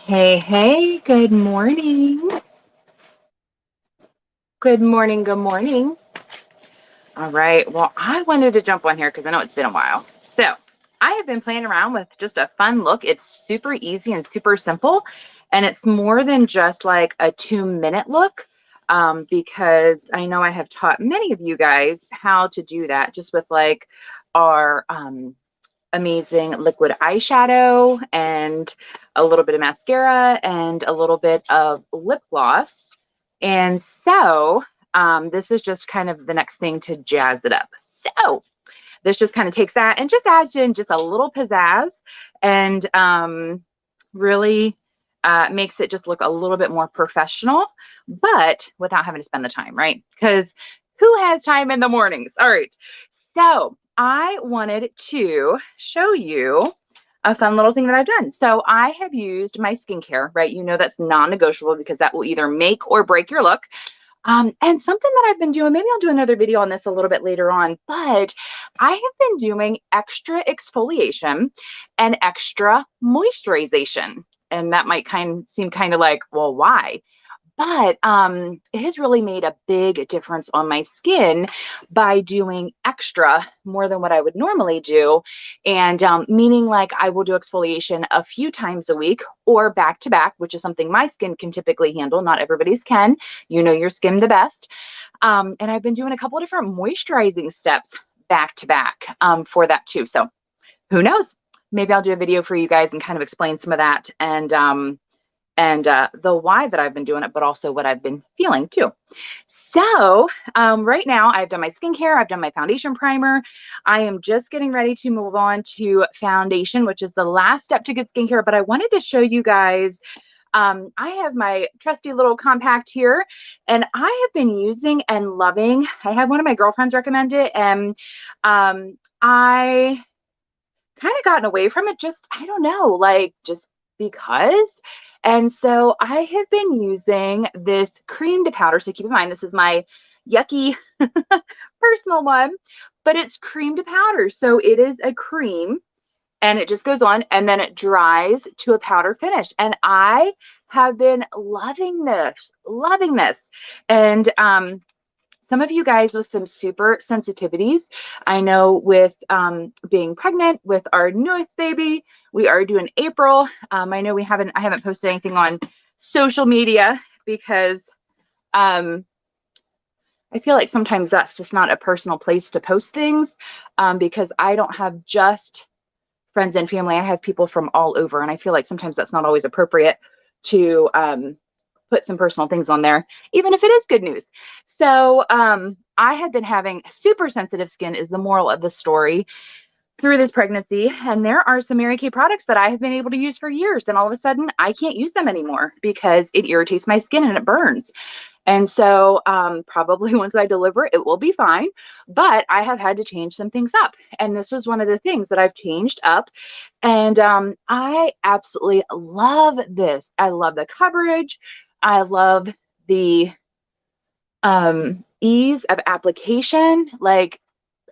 Hey, hey, good morning. Good morning, good morning. All right, well, I wanted to jump on here because I know it's been a while. So, I have been playing around with just a fun look. It's super easy and super simple, and it's more than just like a 2-minute look because I know I have taught many of you guys how to do that just with like our amazing liquid eyeshadow and a little bit of mascara and a little bit of lip gloss. And so this is just kind of the next thing to jazz it up. So this just kind of takes that and just adds in just a little pizzazz and really makes it just look a little bit more professional, but without having to spend the time, right? Because who has time in the mornings? All right. So I wanted to show you a fun little thing that I've done. So I have used my skincare, right? You know that's non-negotiable because that will either make or break your look. And something that I've been doing, maybe I'll do another video on this a little bit later on, but I have been doing extra exfoliation and extra moisturization. And that might seem kind of like, well, why? But it has really made a big difference on my skin by doing extra more than what I would normally do. And meaning like I will do exfoliation a few times a week or back to back, which is something my skin can typically handle. Not everybody's can. You know your skin the best. And I've been doing a couple of different moisturizing steps back to back for that too. So who knows? Maybe I'll do a video for you guys and kind of explain some of that and the why that I've been doing it, but also what I've been feeling too. So right now I've done my skincare, I've done my foundation primer. I am just getting ready to move on to foundation, which is the last step to good skincare. But I wanted to show you guys, I have my trusty little compact here and I have been using and loving, I had one of my girlfriends recommend it and I kind of gotten away from it just, I don't know, like just because. And so I have been using this cream to powder. So keep in mind, this is my yucky personal one, but it's cream to powder. So it is a cream and it just goes on and then it dries to a powder finish. And I have been loving this, loving this. And some of you guys with some super sensitivities. I know with being pregnant with our newest baby, we are due in April. I know I haven't posted anything on social media because I feel like sometimes that's just not a personal place to post things because I don't have just friends and family. I have people from all over, and I feel like sometimes that's not always appropriate to put some personal things on there, even if it is good news. So I had been having super sensitive skin is the moral of the story through this pregnancy. And there are some Mary Kay products that I have been able to use for years. And all of a sudden I can't use them anymore because it irritates my skin and it burns. And so probably once I deliver, it will be fine. But I have had to change some things up. And this was one of the things that I've changed up. And I absolutely love this. I love the coverage. I love the ease of application. Like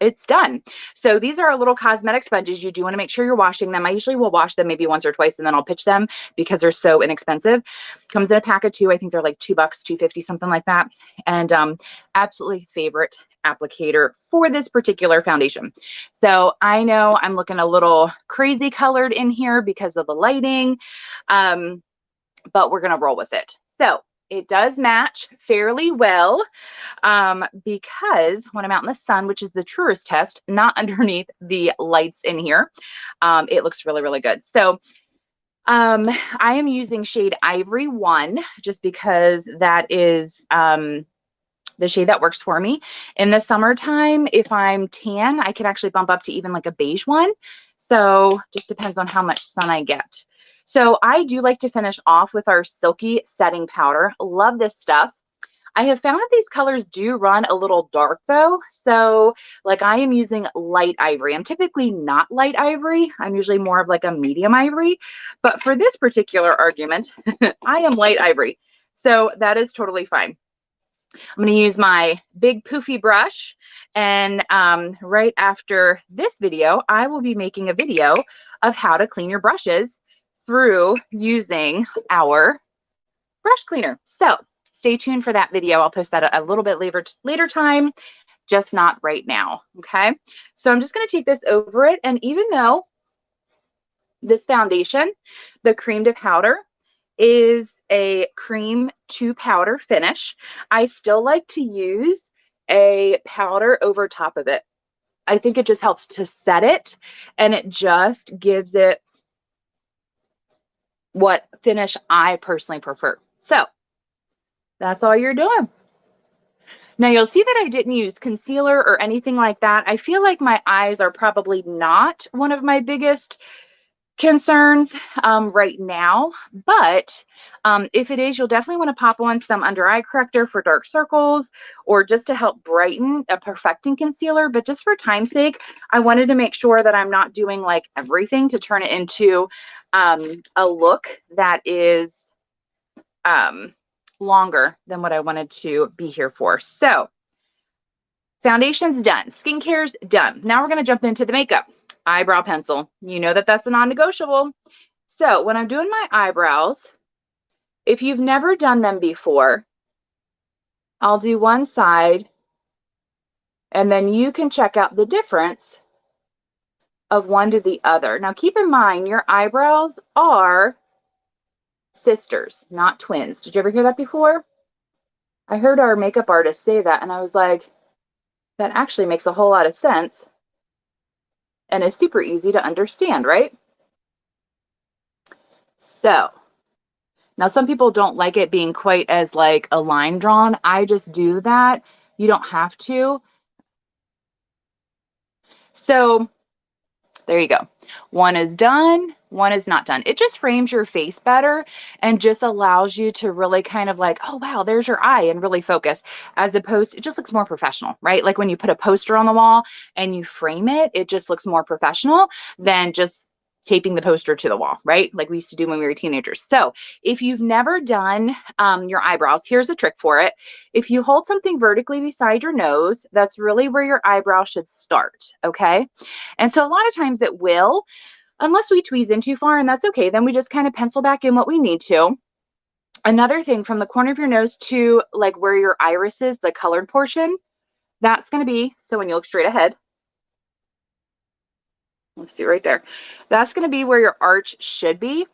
it's done. So these are our little cosmetic sponges. You do want to make sure you're washing them. I usually will wash them maybe once or twice and then I'll pitch them because they're so inexpensive. Comes in a pack of 2. I think they're like $2, $2.50, something like that. And absolutely favorite applicator for this particular foundation. So I know I'm looking a little crazy colored in here because of the lighting, but we're going to roll with it. So it does match fairly well because when I'm out in the sun, which is the truest test, not underneath the lights in here, it looks really, really good. So I am using shade Ivory 1 just because that is the shade that works for me. In the summertime, if I'm tan, I can actually bump up to even like a beige one. So just depends on how much sun I get. So I do like to finish off with our Silky Setting Powder. Love this stuff. I have found that these colors do run a little dark though. So like I am using light ivory. I'm typically not light ivory. I'm usually more of like a medium ivory. But for this particular argument, I am light ivory. So that is totally fine. I'm going to use my big poofy brush. And right after this video, I will be making a video of how to clean your brushes through using our brush cleaner. So stay tuned for that video. I'll post that a little bit later time, just not right now. Okay. So I'm just going to take this over it. And even though this foundation, the cream to powder, is a cream to powder finish, I still like to use a powder over top of it. I think it just helps to set it, and it just gives it what finish I personally prefer. So that's all you're doing. Now you'll see that I didn't use concealer or anything like that. I feel like my eyes are probably not one of my biggest concerns right now, but if it is, you'll definitely want to pop on some under eye corrector for dark circles or just to help brighten a perfecting concealer. But just for time's sake, I wanted to make sure that I'm not doing like everything to turn it into a look that is longer than what I wanted to be here for. So foundation's done, skincare's done. Now we're going to jump into the makeup. Eyebrow pencil. You know that that's a non-negotiable. So when I'm doing my eyebrows, if you've never done them before, I'll do one side and then you can check out the difference of one to the other. Now keep in mind, your eyebrows are sisters, not twins. Did you ever hear that before? I heard our makeup artist say that and I was like, that actually makes a whole lot of sense and is super easy to understand, right? So now some people don't like it being quite as like a line drawn. I just do that. You don't have to. So there you go. One is done, one is not done. It just frames your face better and just allows you to really kind of like, oh, wow, there's your eye and really focus, as opposed to, it just looks more professional, right? Like when you put a poster on the wall and you frame it, it just looks more professional than just taping the poster to the wall, right? Like we used to do when we were teenagers. So if you've never done your eyebrows, here's a trick for it. If you hold something vertically beside your nose, that's really where your eyebrow should start, okay? And so a lot of times it will, unless we tweeze in too far, and that's okay. Then we just kind of pencil back in what we need to. Another thing, from the corner of your nose to like where your iris is, the colored portion, that's going to be, so when you look straight ahead, let's do right there. That's going to be where your arch should be.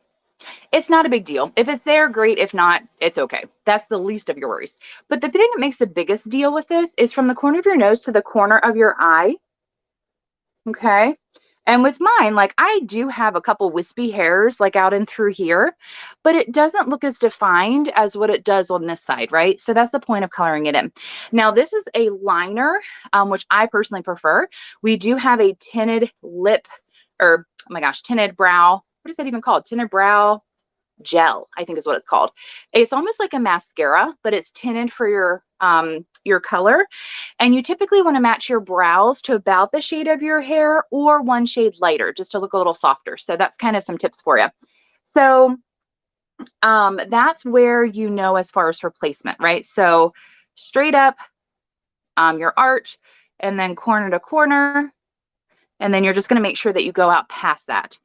It's not a big deal. If it's there, great. If not, it's okay. That's the least of your worries. But the thing that makes the biggest deal with this is from the corner of your nose to the corner of your eye. Okay. And with mine, like I do have a couple wispy hairs like out and through here, but it doesn't look as defined as what it does on this side, right? So that's the point of coloring it in. Now, this is a liner, which I personally prefer. We do have a tinted lip, or oh my gosh, tinted brow. What is that even called? Tinted brow gel, I think is what it's called. It's almost like a mascara, but it's tinted for your color. And you typically want to match your brows to about the shade of your hair or one shade lighter, just to look a little softer. So that's kind of some tips for you. So that's where you know as far as for placement, right? So straight up your arch and then corner to corner. And then you're just going to make sure that you go out past that.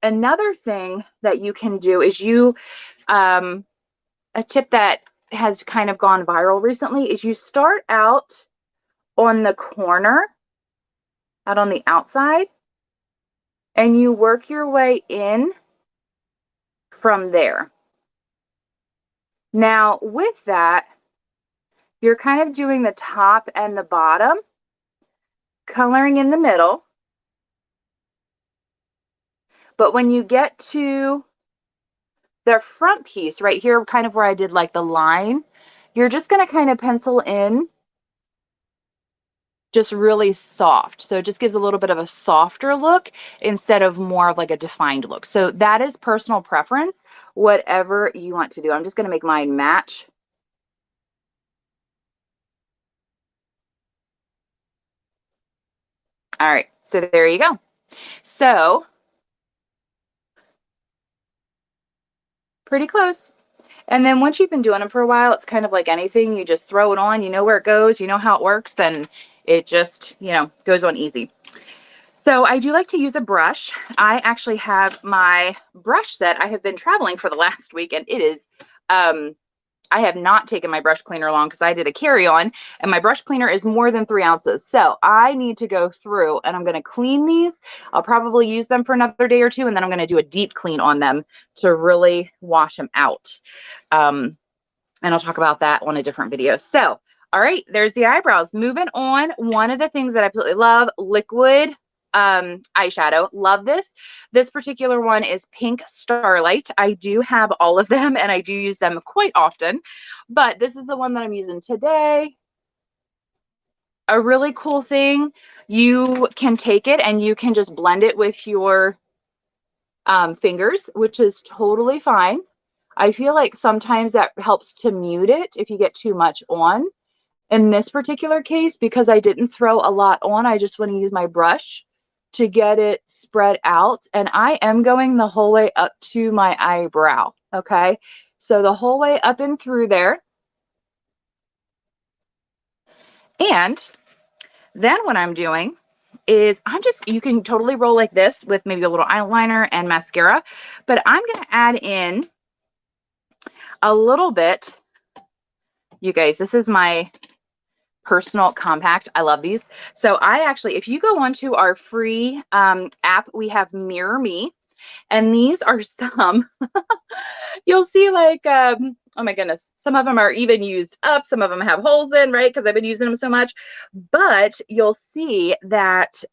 Another thing that you can do is a tip that has kind of gone viral recently is you start out on the corner, out on the outside, and you work your way in from there. Now, with that, you're kind of doing the top and the bottom, coloring in the middle. But when you get to the front piece right here, kind of where I did like the line, you're just going to kind of pencil in just really soft. So it just gives a little bit of a softer look instead of more of like a defined look. So that is personal preference, whatever you want to do. I'm just going to make mine match. All right, so there you go. So pretty close. And then once you've been doing them for a while, it's kind of like anything. You just throw it on, you know where it goes, you know how it works, and it just, you know, goes on easy. So I do like to use a brush. I actually have my brush set. I have been traveling for the last week, and it is, I have not taken my brush cleaner along because I did a carry-on, and my brush cleaner is more than 3 ounces. So I need to go through, and I'm going to clean these. I'll probably use them for another day or two, and then I'm going to do a deep clean on them to really wash them out. And I'll talk about that on a different video. So, all right, there's the eyebrows. Moving on, one of the things that I absolutely love, liquid eyeshadow. Love this. This particular one is Pink Starlight. I do have all of them and I do use them quite often, but this is the one that I'm using today. A really cool thing, you can take it and you can just blend it with your fingers, which is totally fine. I feel like sometimes that helps to mute it if you get too much on. In this particular case, because I didn't throw a lot on, I just want to use my brush to get it spread out. And I am going the whole way up to my eyebrow. Okay. So the whole way up and through there. And then what I'm doing is you can totally roll like this with maybe a little eyeliner and mascara, but I'm going to add in a little bit. You guys, this is my personal compact. I love these. So I actually, if you go onto our free app, we have Mirror Me, and these are some, you'll see like, oh my goodness, some of them are even used up. Some of them have holes in, right? Because I've been using them so much. But you'll see that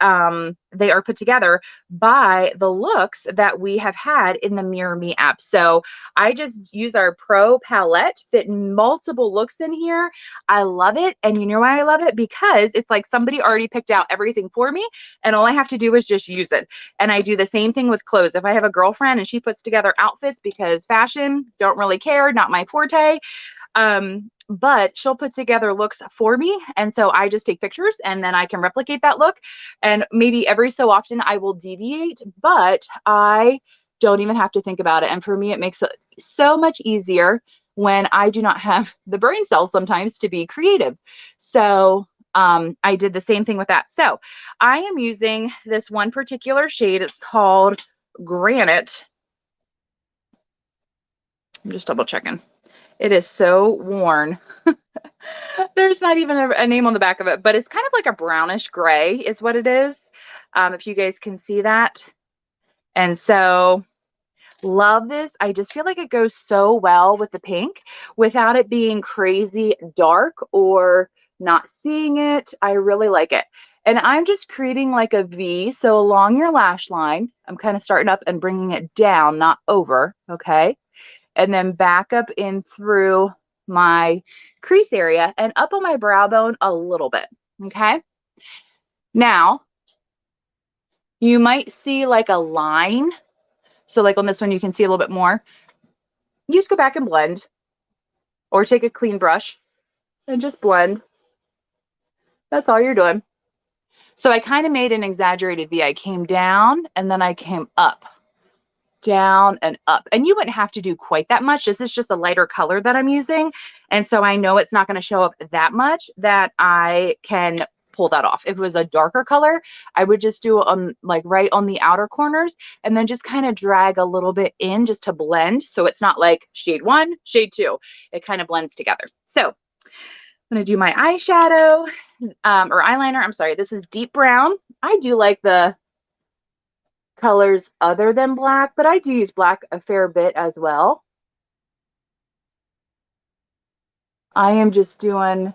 they are put together by the looks that we have had in the Mirror Me app. So I just use our Pro palette, fit multiple looks in here. I love it. And you know why I love it? Because it's like somebody already picked out everything for me, and all I have to do is just use it. And I do the same thing with clothes. If I have a girlfriend and she puts together outfits, because fashion, don't really care, not my forte, but she'll put together looks for me. And so I just take pictures and then I can replicate that look. And maybe every so often I will deviate, but I don't even have to think about it. And for me, it makes it so much easier when I do not have the brain cells sometimes to be creative. So I did the same thing with that. So I am using this one particular shade. It's called Granite. I'm just double checking. It is so worn. There's not even a name on the back of it, but it's kind of like a brownish gray is what it is. If you guys can see that. And so love this. I just feel like it goes so well with the pink without it being crazy dark or not seeing it. I really like it. And I'm just creating like a V. So along your lash line, I'm kind of starting up and bringing it down, not over. Okay. And then back up in through my crease area and up on my brow bone a little bit. Okay. Now, you might see like a line. So like on this one, you can see a little bit more. You just go back and blend, or take a clean brush and just blend. That's all you're doing. So I kind of made an exaggerated V. I came down and then I came up, down and up. And you wouldn't have to do quite that much. This is just a lighter color that I'm using. And so I know it's not going to show up that much that I can pull that off. If it was a darker color, I would just do it on like right on the outer corners and then just kind of drag a little bit in just to blend. So it's not like shade 1, shade 2. It kind of blends together. So I'm going to do my eyeshadow or eyeliner. I'm sorry. This is deep brown. I do like the colors other than black, but I do use black a fair bit as well. I am just doing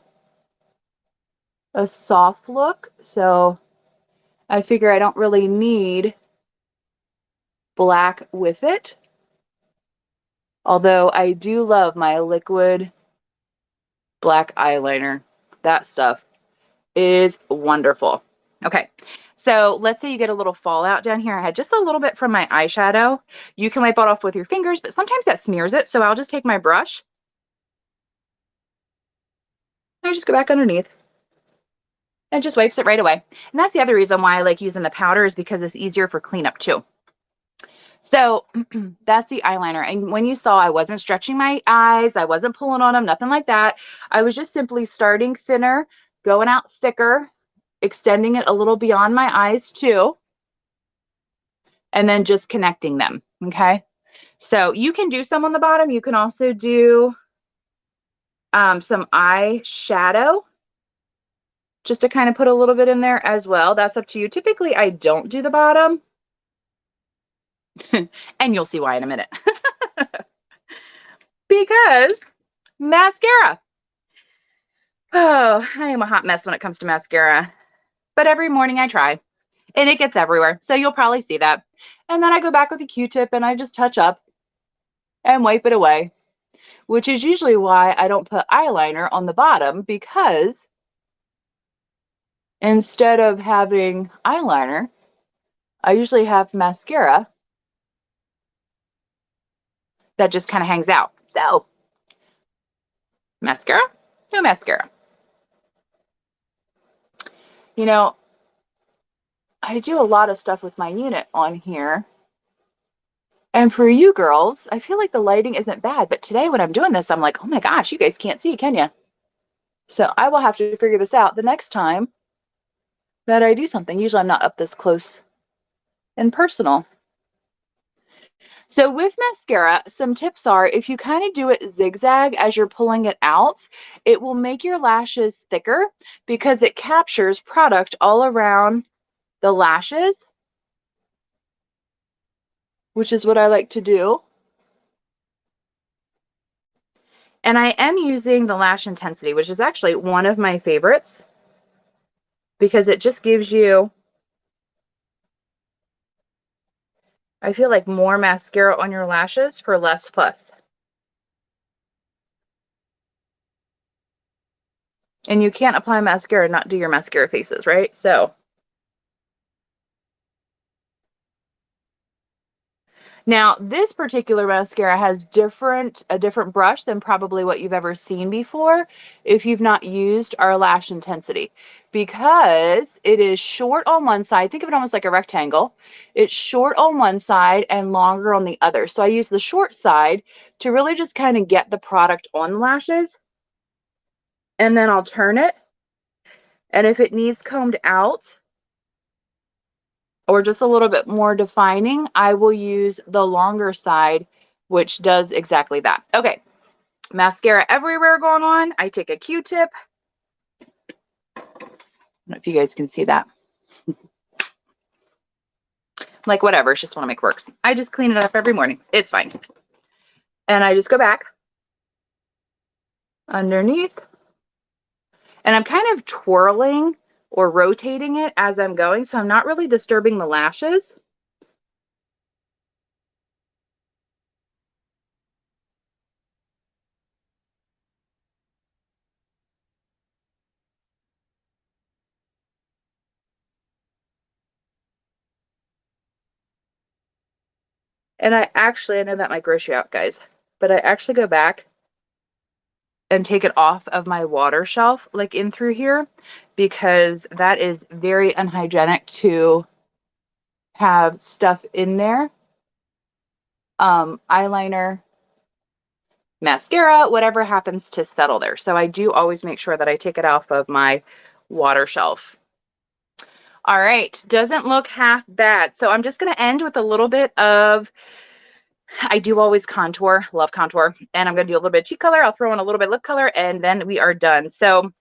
a soft look, so I figure I don't really need black with it. Although I do love my liquid black eyeliner. That stuff is wonderful. Okay, so let's say you get a little fallout down here. I had just a little bit from my eyeshadow. You can wipe it off with your fingers, but sometimes that smears it. So I'll just take my brush and I just go back underneath and just wipes it right away. And that's the other reason why I like using the powder, is because it's easier for cleanup too. So that's the eyeliner. And when you saw, I wasn't stretching my eyes, I wasn't pulling on them, nothing like that. I was just simply starting thinner, going out thicker, extending it a little beyond my eyes too. and then just connecting them. Okay. So you can do some on the bottom. You can also do some eye shadow just to kind of put a little bit in there as well. That's up to you. Typically, I don't do the bottom. And you'll see why in a minute. Because mascara. Oh, I am a hot mess when it comes to mascara. But every morning I try. And it gets everywhere. So you'll probably see that. And then I go back with a Q-tip and I just touch up and wipe it away. Which is usually why I don't put eyeliner on the bottom, because instead of having eyeliner, I usually have mascara that just kind of hangs out. So, mascara, no mascara. You know, I do a lot of stuff with my unit on here. And for you girls, I feel like the lighting isn't bad. But today when I'm doing this, I'm like, oh my gosh, you guys can't see, can you? So I will have to figure this out the next time that I do something. Usually I'm not up this close and personal. So with mascara, some tips are, if you kind of do it zigzag as you're pulling it out, it will make your lashes thicker because it captures product all around the lashes, which is what I like to do. And I am using the Lash Intensity, which is actually one of my favorites because it just gives you, I feel like, more mascara on your lashes for less fuss. And you can't apply mascara and not do your mascara faces, right? So now this particular mascara has a different brush than probably what you've ever seen before if you've not used our Lash Intensity, because it is short on one side. Think of it almost like a rectangle. It's short on one side and longer on the other. So I use the short side to really just kind of get the product on the lashes, and then I'll turn it. And if it needs combed out or just a little bit more defining, I will use the longer side, which does exactly that. Okay, mascara everywhere going on. I take a Q-tip. I don't know if you guys can see that. Like, whatever, it's just want to make works. I just clean it up every morning. It's fine. And I just go back underneath. And I'm kind of twirling or rotating it as I'm going, so I'm not really disturbing the lashes. And I know that might gross you out, guys, but I actually go back and take it off of my water shelf, like in through here, because that is very unhygienic to have stuff in there. Eyeliner, mascara, whatever happens to settle there. So I do always make sure that I take it off of my water shelf. All right, doesn't look half bad. So I'm just going to end with a little bit of, I do always contour, love contour, and I'm going to do a little bit of cheek color. I'll throw in a little bit of lip color, and then we are done. So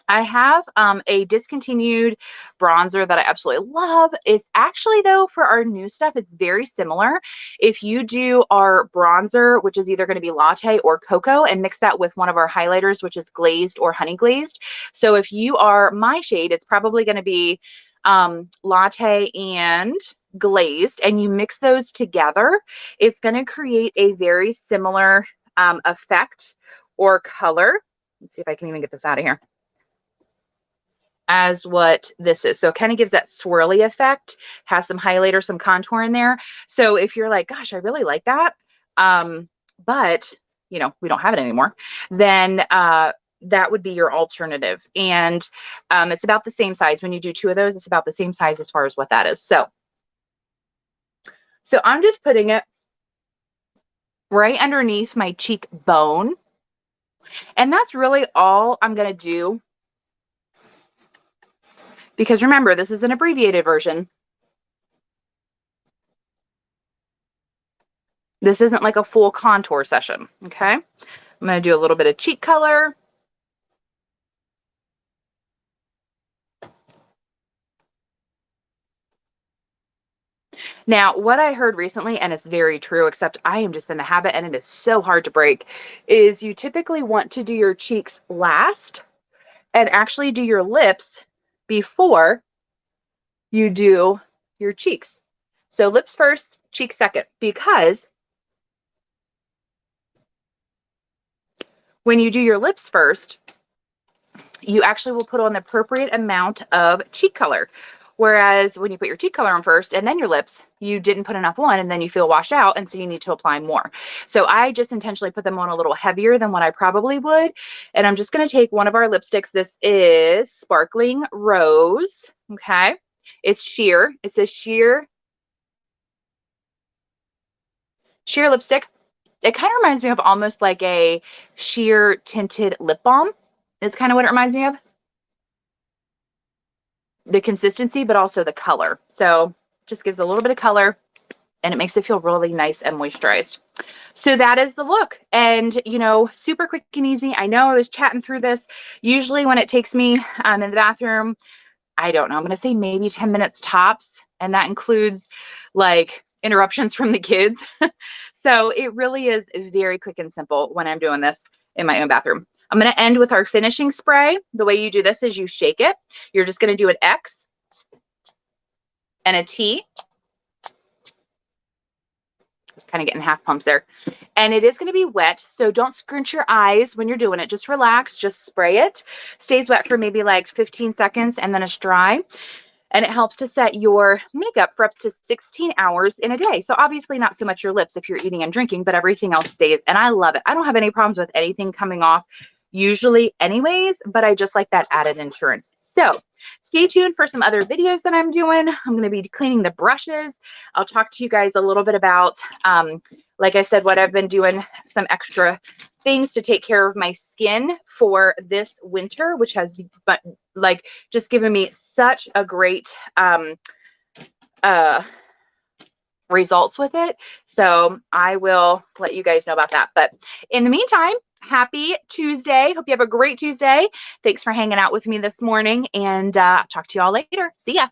I have a discontinued bronzer that I absolutely love. It's actually, though, for our new stuff, it's very similar. If you do our bronzer, which is either going to be latte or cocoa, and mix that with one of our highlighters, which is glazed or honey glazed. So if you are my shade, it's probably going to be latte and glazed, and you mix those together, it's going to create a very similar effect or color. Let's see if I can even get this out of here, as what this is. So it kind of gives that swirly effect, has some highlighter, some contour in there. So if you're like, gosh, I really like that, but you know, we don't have it anymore, then that would be your alternative. And it's about the same size. When you do two of those, it's about the same size as far as what that is. So I'm just putting it right underneath my cheekbone. And that's really all I'm going to do, because remember, this is an abbreviated version. This isn't like a full contour session, okay? I'm going to do a little bit of cheek color. Now, what I heard recently, and it's very true, except I am just in the habit and it is so hard to break, is you typically want to do your cheeks last and actually do your lips before you do your cheeks. So lips first, cheeks second, because when you do your lips first, you actually will put on the appropriate amount of cheek color. Whereas when you put your cheek color on first and then your lips, you didn't put enough on and then you feel washed out. And so you need to apply more. So I just intentionally put them on a little heavier than what I probably would. And I'm just going to take one of our lipsticks. This is Sparkling Rose. Okay. It's sheer. It's a sheer lipstick. It kind of reminds me of almost like a sheer tinted lip balm. Is kind of what it reminds me of. The consistency, but also the color. So just gives a little bit of color and it makes it feel really nice and moisturized. So that is the look. And, you know, super quick and easy. I know I was chatting through this. Usually when it takes me in the bathroom, I don't know, I'm going to say maybe 10 minutes tops. And that includes like interruptions from the kids. So it really is very quick and simple when I'm doing this in my own bathroom. I'm going to end with our finishing spray. The way you do this is you shake it. You're just going to do an X and a T. Just kind of getting half pumps there. And it is going to be wet, so don't scrunch your eyes when you're doing it. Just relax, just spray it. Stays wet for maybe like 15 seconds and then it's dry. And it helps to set your makeup for up to 16 hours in a day. So obviously not so much your lips if you're eating and drinking, but everything else stays. And I love it. I don't have any problems with anything coming off usually anyways, but I just like that added insurance. So stay tuned for some other videos that I'm doing. I'm going to be cleaning the brushes. I'll talk to you guys a little bit about, like I said, what I've been doing, some extra things to take care of my skin for this winter, which has like just given me such a great results with it. So I will let you guys know about that. But in the meantime, happy Tuesday. Hope you have a great Tuesday. Thanks for hanging out with me this morning and talk to you all later. See ya.